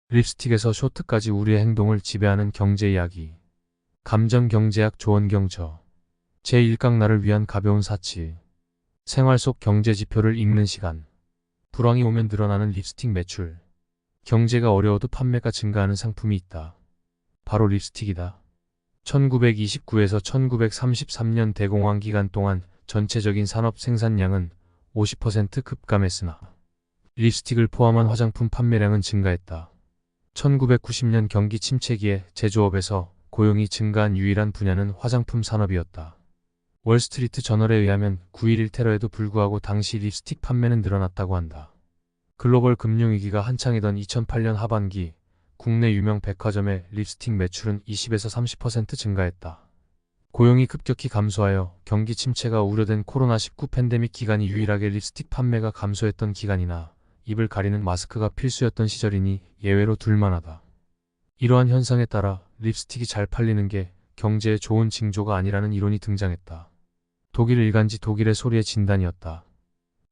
립스틱에서 쇼트까지 우리의 행동을 지배하는 경제 이야기. 감정경제학 조원경저. 제1강 나를 위한 가벼운 사치. 생활 속 경제 지표를 읽는 시간. 불황이 오면 늘어나는 립스틱 매출. 경제가 어려워도 판매가 증가하는 상품이 있다. 바로 립스틱이다. 1929에서 1933년 대공황 기간 동안 전체적인 산업 생산량은 50% 급감했으나 립스틱을 포함한 화장품 판매량은 증가했다. 1990년 경기 침체기에 제조업에서 고용이 증가한 유일한 분야는 화장품 산업이었다. 월스트리트 저널에 의하면 9.11 테러에도 불구하고 당시 립스틱 판매는 늘어났다고 한다. 글로벌 금융위기가 한창이던 2008년 하반기 국내 유명 백화점의 립스틱 매출은 20에서 30% 증가했다. 고용이 급격히 감소하여 경기 침체가 우려된 코로나19 팬데믹 기간이 유일하게 립스틱 판매가 감소했던 기간이나 입을 가리는 마스크가 필수였던 시절이니 예외로 둘만하다. 이러한 현상에 따라 립스틱이 잘 팔리는 게 경제에 좋은 징조가 아니라는 이론이 등장했다. 독일 일간지 독일의 소리의 진단이었다.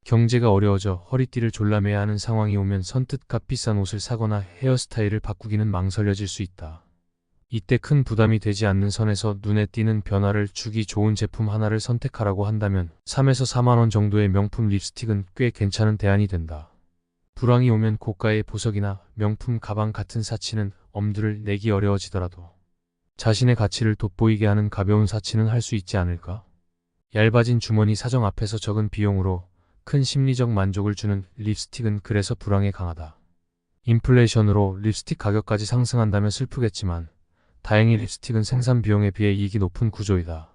경제가 어려워져 허리띠를 졸라매야 하는 상황이 오면 선뜻 값비싼 옷을 사거나 헤어스타일을 바꾸기는 망설여질 수 있다. 이때 큰 부담이 되지 않는 선에서 눈에 띄는 변화를 주기 좋은 제품 하나를 선택하라고 한다면 3에서 4만 원 정도의 명품 립스틱은 꽤 괜찮은 대안이 된다. 불황이 오면 고가의 보석이나 명품 가방 같은 사치는 엄두를 내기 어려워지더라도 자신의 가치를 돋보이게 하는 가벼운 사치는 할 수 있지 않을까? 얇아진 주머니 사정 앞에서 적은 비용으로 큰 심리적 만족을 주는 립스틱은 그래서 불황에 강하다. 인플레이션으로 립스틱 가격까지 상승한다면 슬프겠지만 다행히 립스틱은 생산 비용에 비해 이익이 높은 구조이다.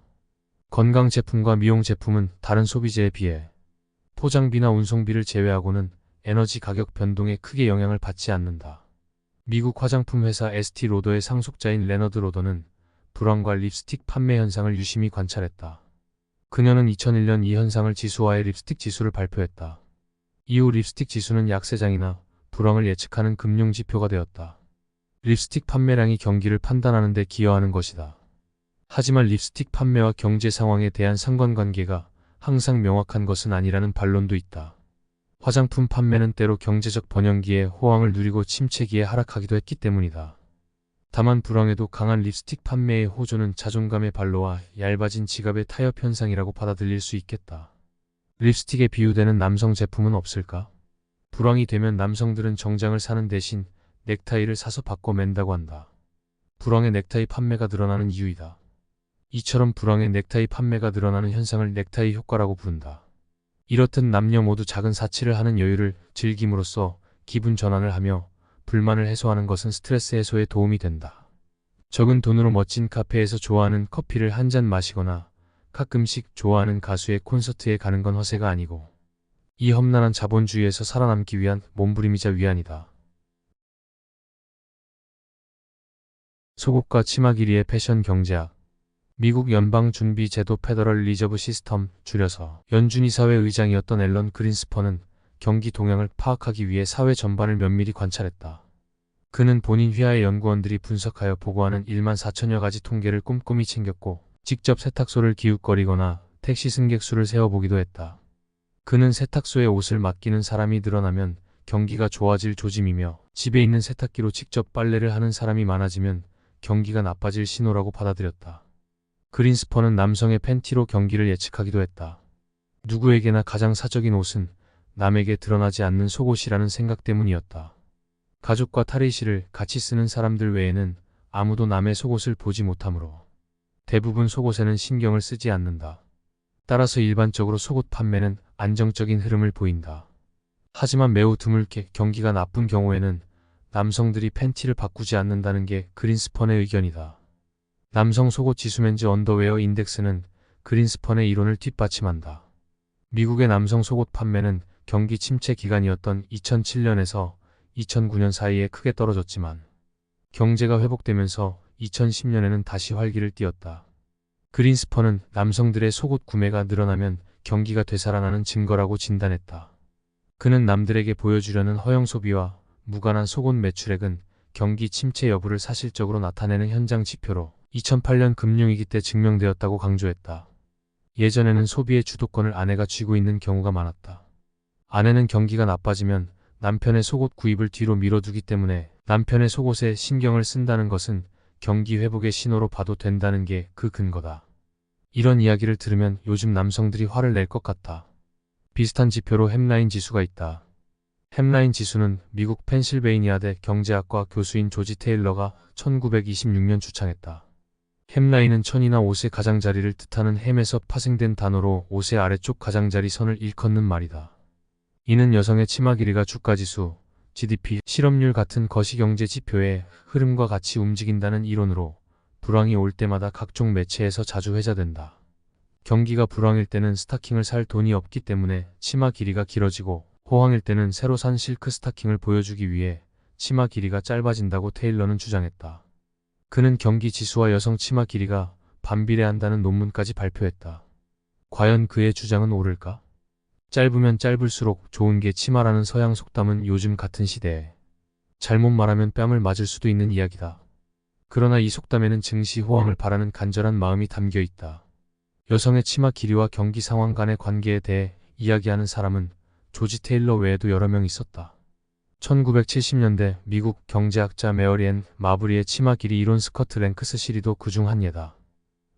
건강 제품과 미용 제품은 다른 소비재에 비해 포장비나 운송비를 제외하고는 에너지 가격 변동에 크게 영향을 받지 않는다. 미국 화장품 회사 에스티 로더의 상속자인 레너드 로더는 불황과 립스틱 판매 현상을 유심히 관찰했다. 그녀는 2001년 이 현상을 지수화해 립스틱 지수를 발표했다. 이후 립스틱 지수는 약세장이나 불황을 예측하는 금융지표가 되었다. 립스틱 판매량이 경기를 판단하는 데 기여하는 것이다. 하지만 립스틱 판매와 경제 상황에 대한 상관관계가 항상 명확한 것은 아니라는 반론도 있다. 화장품 판매는 때로 경제적 번영기에 호황을 누리고 침체기에 하락하기도 했기 때문이다. 다만 불황에도 강한 립스틱 판매의 호조는 자존감의 발로와 얇아진 지갑의 타협 현상이라고 받아들일 수 있겠다. 립스틱에 비유되는 남성 제품은 없을까? 불황이 되면 남성들은 정장을 사는 대신 넥타이를 사서 바꿔 맨다고 한다. 불황의 넥타이 판매가 늘어나는 이유이다. 이처럼 불황의 넥타이 판매가 늘어나는 현상을 넥타이 효과라고 부른다. 이렇듯 남녀 모두 작은 사치를 하는 여유를 즐김으로써 기분 전환을 하며 불만을 해소하는 것은 스트레스 해소에 도움이 된다. 적은 돈으로 멋진 카페에서 좋아하는 커피를 한 잔 마시거나 가끔씩 좋아하는 가수의 콘서트에 가는 건 허세가 아니고 이 험난한 자본주의에서 살아남기 위한 몸부림이자 위안이다. 속옷과 치마 길이의 패션 경제학. 미국 연방준비제도 페더럴 리저브 시스템 줄여서 연준이사회 의장이었던 앨런 그린스펀은 경기 동향을 파악하기 위해 사회 전반을 면밀히 관찰했다. 그는 본인 휘하의 연구원들이 분석하여 보고하는 1만 4천여 가지 통계를 꼼꼼히 챙겼고 직접 세탁소를 기웃거리거나 택시 승객 수를 세어보기도 했다. 그는 세탁소에 옷을 맡기는 사람이 늘어나면 경기가 좋아질 조짐이며 집에 있는 세탁기로 직접 빨래를 하는 사람이 많아지면 경기가 나빠질 신호라고 받아들였다. 그린스펀은 남성의 팬티로 경기를 예측하기도 했다. 누구에게나 가장 사적인 옷은 남에게 드러나지 않는 속옷이라는 생각 때문이었다. 가죽과 탈의실을 같이 쓰는 사람들 외에는 아무도 남의 속옷을 보지 못하므로 대부분 속옷에는 신경을 쓰지 않는다. 따라서 일반적으로 속옷 판매는 안정적인 흐름을 보인다. 하지만 매우 드물게 경기가 나쁜 경우에는 남성들이 팬티를 바꾸지 않는다는 게 그린스펀의 의견이다. 남성 속옷 지수맨즈 언더웨어 인덱스는 그린스펀의 이론을 뒷받침한다. 미국의 남성 속옷 판매는 경기 침체 기간이었던 2007년에서 2009년 사이에 크게 떨어졌지만 경제가 회복되면서 2010년에는 다시 활기를 띠었다. 그린스펀은 남성들의 속옷 구매가 늘어나면 경기가 되살아나는 증거라고 진단했다. 그는 남들에게 보여주려는 허영 소비와 무관한 속옷 매출액은 경기 침체 여부를 사실적으로 나타내는 현장 지표로 2008년 금융위기 때 증명되었다고 강조했다. 예전에는 소비의 주도권을 아내가 쥐고 있는 경우가 많았다. 아내는 경기가 나빠지면 남편의 속옷 구입을 뒤로 미뤄두기 때문에 남편의 속옷에 신경을 쓴다는 것은 경기 회복의 신호로 봐도 된다는 게 그 근거다. 이런 이야기를 들으면 요즘 남성들이 화를 낼 것 같아. 비슷한 지표로 햄라인 지수가 있다. 햄라인 지수는 미국 펜실베이니아대 경제학과 교수인 조지 테일러가 1926년 주창했다. 햄라인은 천이나 옷의 가장자리를 뜻하는 햄에서 파생된 단어로 옷의 아래쪽 가장자리 선을 일컫는 말이다. 이는 여성의 치마 길이가 주가지수, GDP, 실업률 같은 거시경제 지표의 흐름과 같이 움직인다는 이론으로 불황이 올 때마다 각종 매체에서 자주 회자된다. 경기가 불황일 때는 스타킹을 살 돈이 없기 때문에 치마 길이가 길어지고, 호황일 때는 새로 산 실크 스타킹을 보여주기 위해 치마 길이가 짧아진다고 테일러는 주장했다. 그는 경기 지수와 여성 치마 길이가 반비례한다는 논문까지 발표했다. 과연 그의 주장은 옳을까? 짧으면 짧을수록 좋은 게 치마라는 서양 속담은 요즘 같은 시대에 잘못 말하면 뺨을 맞을 수도 있는 이야기다. 그러나 이 속담에는 증시 호황을 바라는 간절한 마음이 담겨 있다. 여성의 치마 길이와 경기 상황 간의 관계에 대해 이야기하는 사람은 조지 테일러 외에도 여러 명 있었다. 1970년대 미국 경제학자 메어리 앤 마브리의 치마 길이 이론 스커트 랭크스 시리도 그중 한 예다.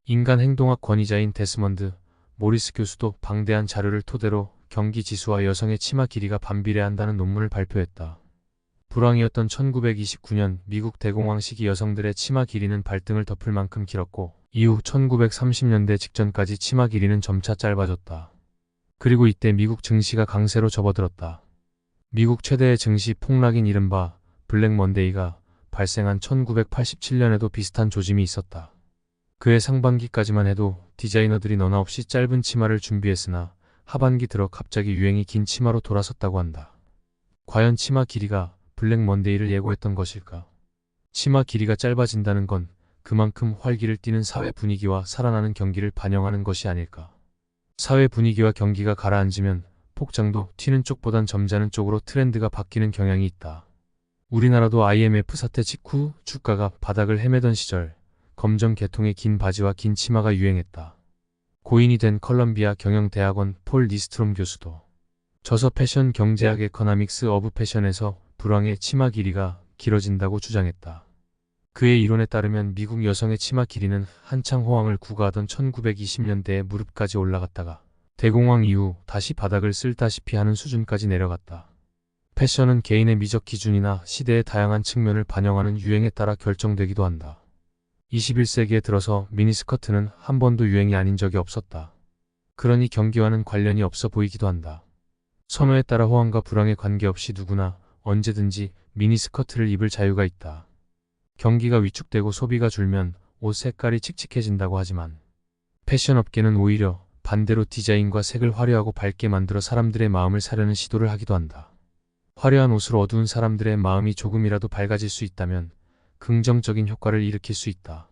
인간 행동학 권위자인 데스먼드 모리스 교수도 방대한 자료를 토대로 경기 지수와 여성의 치마 길이가 반비례한다는 논문을 발표했다. 불황이었던 1929년 미국 대공황 시기 여성들의 치마 길이는 발등을 덮을 만큼 길었고, 이후 1930년대 직전까지 치마 길이는 점차 짧아졌다. 그리고 이때 미국 증시가 강세로 접어들었다. 미국 최대의 증시 폭락인 이른바 블랙 먼데이가 발생한 1987년에도 비슷한 조짐이 있었다. 그해 상반기까지만 해도 디자이너들이 너나 없이 짧은 치마를 준비했으나 하반기 들어 갑자기 유행이 긴 치마로 돌아섰다고 한다. 과연 치마 길이가 블랙 먼데이를 예고했던 것일까? 치마 길이가 짧아진다는 건 그만큼 활기를 띠는 사회 분위기와 살아나는 경기를 반영하는 것이 아닐까? 사회 분위기와 경기가 가라앉으면 폭장도 튀는 쪽보단 점잖은 쪽으로 트렌드가 바뀌는 경향이 있다. 우리나라도 IMF 사태 직후 주가가 바닥을 헤매던 시절 검정 계통의 긴 바지와 긴 치마가 유행했다. 고인이 된 컬럼비아 경영대학원 폴 니스트롬 교수도 저서 패션 경제학 에코노믹스 오브 패션에서 불황의 치마 길이가 길어진다고 주장했다. 그의 이론에 따르면 미국 여성의 치마 길이는 한창 호황을 구가하던 1920년대에 무릎까지 올라갔다가 대공황 이후 다시 바닥을 쓸다시피 하는 수준까지 내려갔다. 패션은 개인의 미적 기준이나 시대의 다양한 측면을 반영하는 유행에 따라 결정되기도 한다. 21세기에 들어서 미니스커트는 한 번도 유행이 아닌 적이 없었다. 그러니 경기와는 관련이 없어 보이기도 한다. 선호에 따라 호황과 불황에 관계없이 누구나 언제든지 미니스커트를 입을 자유가 있다. 경기가 위축되고 소비가 줄면 옷 색깔이 칙칙해진다고 하지만 패션 업계는 오히려 반대로 디자인과 색을 화려하고 밝게 만들어 사람들의 마음을 사려는 시도를 하기도 한다. 화려한 옷으로 어두운 사람들의 마음이 조금이라도 밝아질 수 있다면 긍정적인 효과를 일으킬 수 있다.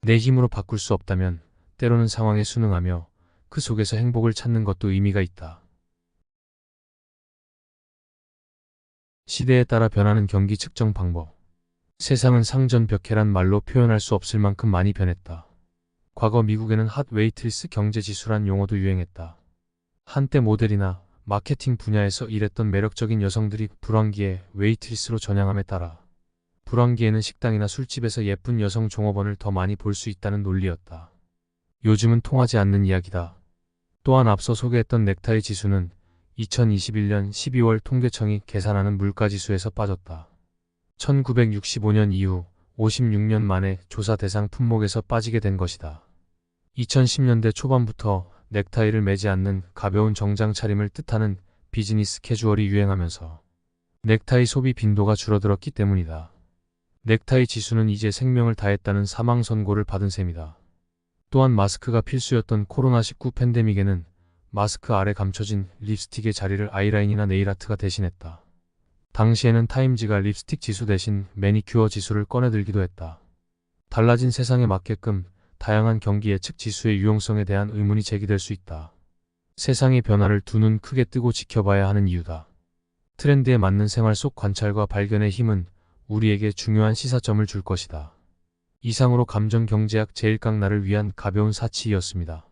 내 힘으로 바꿀 수 없다면 때로는 상황에 순응하며 그 속에서 행복을 찾는 것도 의미가 있다. 시대에 따라 변하는 경기 측정 방법. 세상은 상전벽해란 말로 표현할 수 없을 만큼 많이 변했다. 과거 미국에는 핫 웨이트리스 경제지수란 용어도 유행했다. 한때 모델이나 마케팅 분야에서 일했던 매력적인 여성들이 불황기에 웨이트리스로 전향함에 따라 불황기에는 식당이나 술집에서 예쁜 여성 종업원을 더 많이 볼 수 있다는 논리였다. 요즘은 통하지 않는 이야기다. 또한 앞서 소개했던 넥타이 지수는 2021년 12월 통계청이 계산하는 물가지수에서 빠졌다. 1965년 이후 56년 만에 조사 대상 품목에서 빠지게 된 것이다. 2010년대 초반부터 넥타이를 매지 않는 가벼운 정장 차림을 뜻하는 비즈니스 캐주얼이 유행하면서 넥타이 소비 빈도가 줄어들었기 때문이다. 넥타이 지수는 이제 생명을 다했다는 사망 선고를 받은 셈이다. 또한 마스크가 필수였던 코로나19 팬데믹에는 마스크 아래 감춰진 립스틱의 자리를 아이라인이나 네일아트가 대신했다. 당시에는 타임지가 립스틱 지수 대신 매니큐어 지수를 꺼내들기도 했다. 달라진 세상에 맞게끔 다양한 경기 예측 지수의 유용성에 대한 의문이 제기될 수 있다. 세상의 변화를 두 눈 크게 뜨고 지켜봐야 하는 이유다. 트렌드에 맞는 생활 속 관찰과 발견의 힘은 우리에게 중요한 시사점을 줄 것이다. 이상으로 감정경제학 제1강날을 위한 가벼운 사치이었습니다.